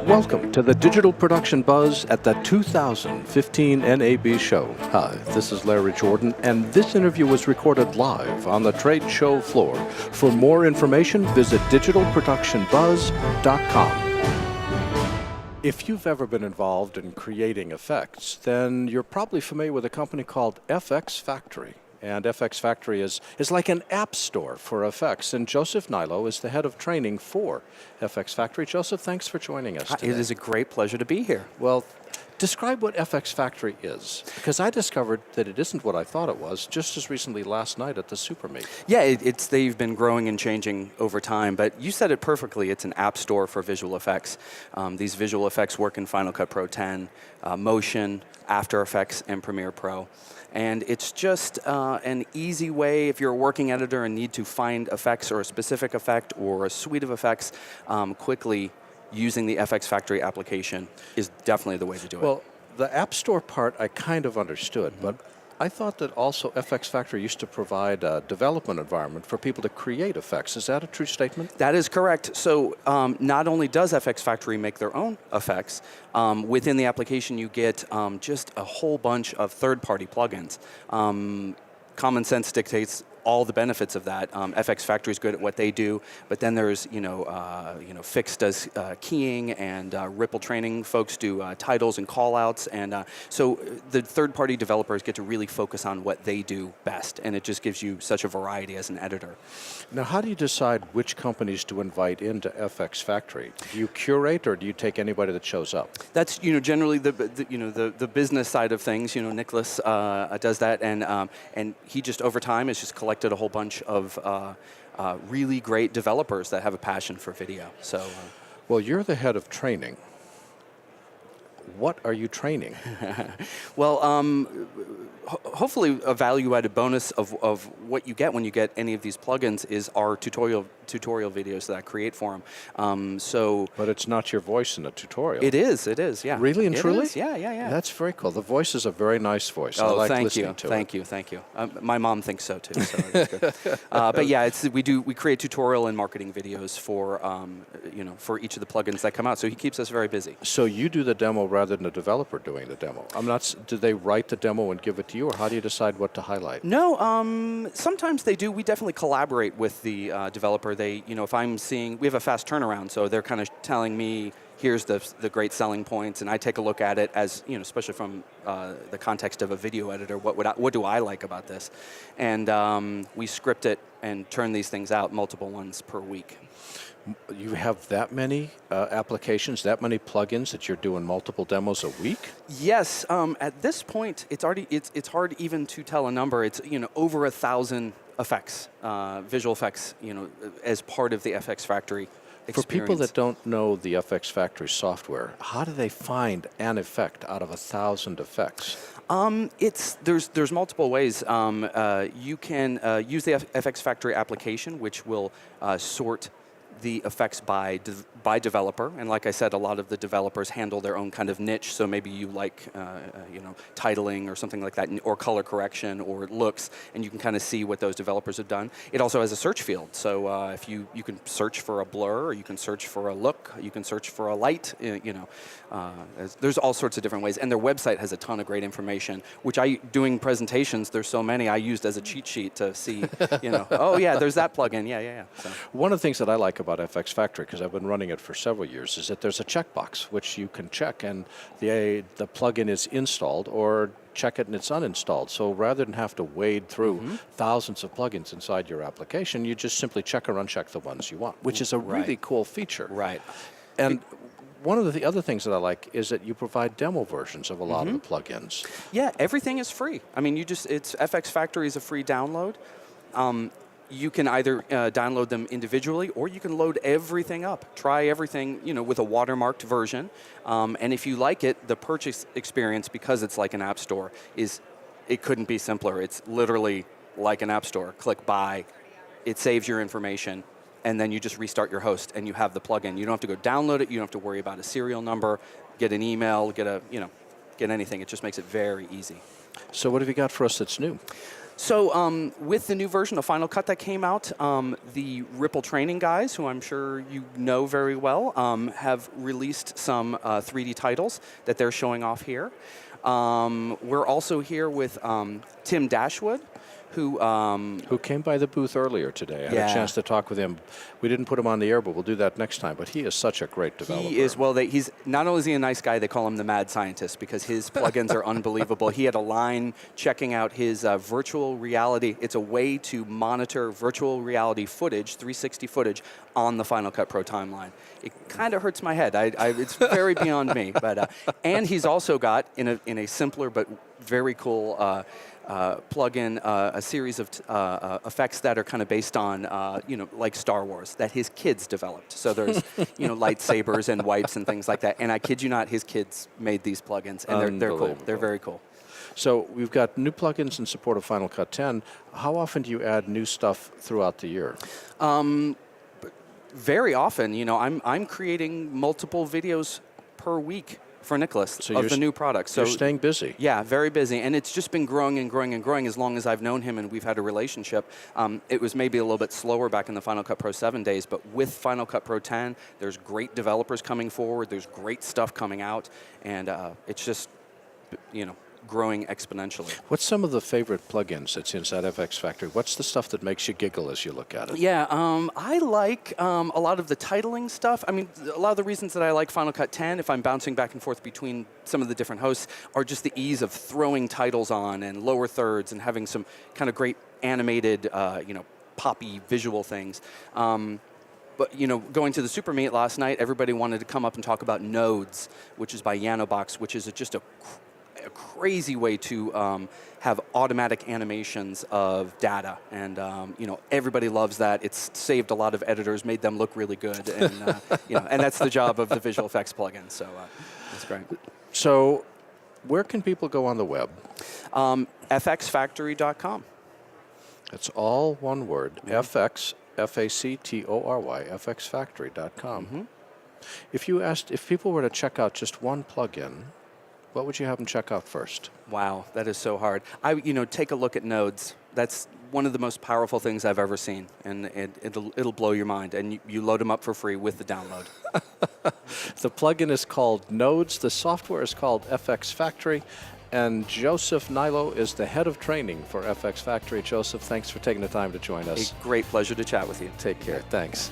Welcome to the Digital Production Buzz at the 2015 NAB Show. Hi, this is Larry Jordan, and this interview was recorded live on the trade show floor. For more information, visit digitalproductionbuzz.com. If you've ever been involved in creating effects, then you're probably familiar with a company called FxFactory. And FxFactory is like an app store for effects. And Joseph Nilo is the head of training for FxFactory. Joseph, thanks for joining us today. It is a great pleasure to be here. Well, describe what FxFactory is, because I discovered that it isn't what I thought it was just as recently last night at the Super Meet. Yeah, they've been growing and changing over time, but you said it perfectly. It's an app store for visual effects. These visual effects work in Final Cut Pro 10, Motion, After Effects, and Premiere Pro. And it's just an easy way, if you're a working editor and need to find effects or a specific effect or a suite of effects quickly, using the FxFactory application is definitely the way to do it. Well, the App Store part I kind of understood, but I thought that also FxFactory used to provide a development environment for people to create effects. Is that a true statement? That is correct. So not only does FxFactory make their own effects, within the application you get just a whole bunch of third-party plugins. Common sense dictates all the benefits of that. FxFactory is good at what they do, but then there's Fix does keying, and Ripple Training folks do titles and callouts, and so the third-party developers get to really focus on what they do best, and it just gives you such a variety as an editor. Now, how do you decide which companies to invite into FxFactory? Do you curate, or do you take anybody that shows up? That's generally the business side of things. Nicholas does that, and he just over time has just collected a whole bunch of really great developers that have a passion for video. So, well, you're the head of training. What are you training? Well, hopefully a value-added bonus of what you get when you get any of these plugins is our tutorial videos that I create for them. But it's not your voice in the tutorial. It is, yeah. Really and truly? Yeah. That's very cool. The voice is a very nice voice. I like listening to it. Thank you. My mom thinks so too. So that's good. But yeah, we create tutorial and marketing videos for for each of the plugins that come out. So he keeps us very busy. So you do the demo rather than the developer doing the demo. Do they write the demo and give it to you, or how do you decide what to highlight? No, sometimes they do. We definitely collaborate with the developer. They, if I'm seeing, we have a fast turnaround, so they're kind of telling me, here's the great selling points, and I take a look at it as, especially from the context of a video editor, what do I like about this? And we script it and turn these things out, multiple ones per week. You have that many applications, that many plugins that you're doing multiple demos a week? Yes. At this point, it's hard even to tell a number. It's over 1,000 effects, visual effects, as part of the FxFactory experience. For people that don't know the FxFactory software, how do they find an effect out of 1,000 effects? There's multiple ways. You can use the FxFactory application, which will sort the effects by developer, and like I said, a lot of the developers handle their own kind of niche. So maybe you like, titling or something like that, or color correction or looks, and you can kind of see what those developers have done. It also has a search field, so if you can search for a blur, or you can search for a look, you can search for a light. There's all sorts of different ways, and their website has a ton of great information. Which doing presentations, there's so many I used as a cheat sheet to see. Oh yeah, there's that plugin. Yeah. So. One of the things that I like about FxFactory, because I've been running it for several years, is that there's a checkbox which you can check, and the plugin is installed, or check it and it's uninstalled. So rather than have to wade through thousands of plugins inside your application, you just simply check or uncheck the ones you want, which is a really cool feature. Right. And one of the other things that I like is that you provide demo versions of a lot of the plugins. Yeah, everything is free. I mean, FxFactory is a free download. You can either download them individually, or you can load everything up. Try everything, with a watermarked version. And if you like it, the purchase experience, because it's like an app store, it couldn't be simpler. It's literally like an app store. Click buy, it saves your information, and then you just restart your host, and you have the plugin. You don't have to go download it. You don't have to worry about a serial number, get an email, get anything. It just makes it very easy. So what have you got for us that's new? So with the new version of Final Cut that came out, the Ripple training guys, who I'm sure you know very well, have released some 3D titles that they're showing off here. We're also here with Tim Dashwood, who came by the booth earlier today. I had a chance to talk with him. We didn't put him on the air, but we'll do that next time. But he is such a great developer. He is, well, he's not only is he a nice guy, they call him the mad scientist because his plugins are unbelievable. He had a line checking out his virtual reality. It's a way to monitor virtual reality footage, 360 footage, on the Final Cut Pro timeline. It kind of hurts my head. It's very beyond me. But and he's also got, in a simpler but very cool plug-in a series of effects that are kind of based on, like Star Wars, that his kids developed. So there's, lightsabers and wipes and things like that. And I kid you not, his kids made these plugins, and they're cool. They're very cool. So we've got new plugins in support of Final Cut 10. How often do you add new stuff throughout the year? Very often. I'm creating multiple videos per week for Nicholas of the new products. So you're staying busy. Yeah, very busy. And it's just been growing and growing and growing as long as I've known him and we've had a relationship. It was maybe a little bit slower back in the Final Cut Pro 7 days, but with Final Cut Pro 10, there's great developers coming forward, there's great stuff coming out, and it's just, growing exponentially. What's some of the favorite plugins that's inside FxFactory? What's the stuff that makes you giggle as you look at it? Yeah, I like a lot of the titling stuff. I mean, a lot of the reasons that I like Final Cut 10, if I'm bouncing back and forth between some of the different hosts, are just the ease of throwing titles on and lower thirds and having some kind of great animated, poppy visual things. But, going to the Super Meet last night, everybody wanted to come up and talk about Nodes, which is by Yanobox, which is just a crazy way to have automatic animations of data, and everybody loves that. It's saved a lot of editors, made them look really good, and and that's the job of the visual effects plugin. So that's great. So, where can people go on the web? FxFactory.com. That's all one word. FX FACTORY. FxFactory.com. If people were to check out just one plugin, what would you have them check out first? Wow, that is so hard. Take a look at Nodes. That's one of the most powerful things I've ever seen, and it'll blow your mind. And you load them up for free with the download. The plugin is called Nodes. The software is called FxFactory. And Joseph Nilo is the head of training for FxFactory. Joseph, thanks for taking the time to join us. A great pleasure to chat with you. Take care. Thanks.